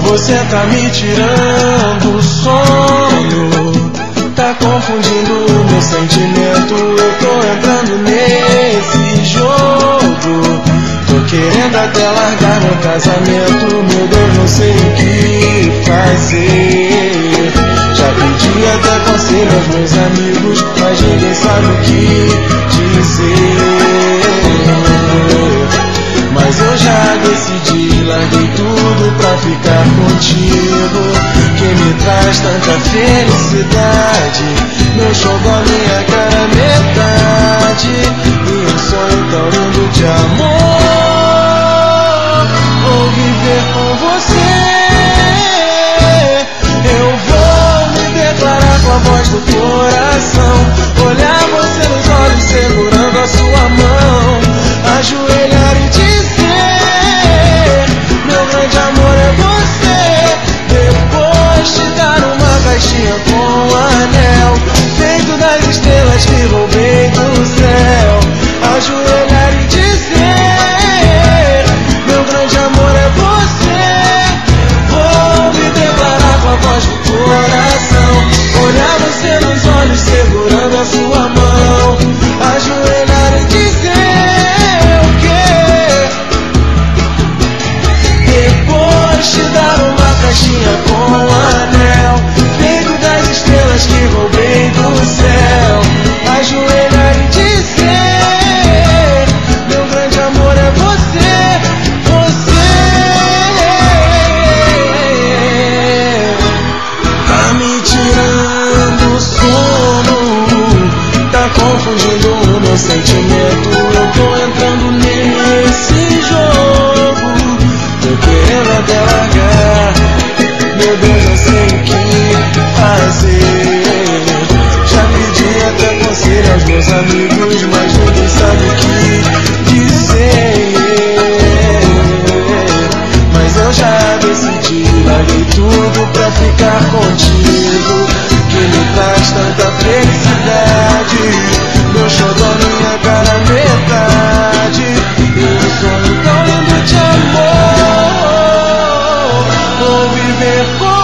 Você tá me tirando o sono, tá confundindo o meu sentimento. Eu tô entrando nesse jogo, tô querendo até largar meu casamento. Meu Deus, não sei o que fazer. Já pedi até conselho aos meus amigos, mas ninguém sabe o que dizer. Mas eu já decidi, larguei tudo pra ficar contigo, que me traz tanta felicidade. Meu xodó, minha cara metade, e um sonho tão lindo de amor. Vou viver com você, eu vou me declarar com a voz do coração, olhar você nos olhos segurando a sua mão, ajoelhar e dizer: meu grande amor é você. Depois te dar uma caixinha com um anel feito das estrelas que roubei do céu, ajoelhar e dizer: meu grande amor é você. Vou me declarar com a voz do coração, olhar você nos olhos segurando a sua mão, ajoelhar e dizer o quê? Depois te dar uma caixinha com um anel feito das estrelas que roubei do céu, ajoelhar e dizer: meu grande amor é você, você. Tá me tirando o sono, tá confundindo o meu sentimento. Eu tô entrando nesse jogo, tô querendo até largar. Meu Deus, não sei o que fazer. Já pedi até conselho aos meus amigos, mas ninguém sabe o que dizer. Mas eu já decidi, larguei tudo pra ficar contigo, que me traz tanta felicidade. Meu xodó, minha cara metade, e um sonho tão lindo de amor. Vou viver com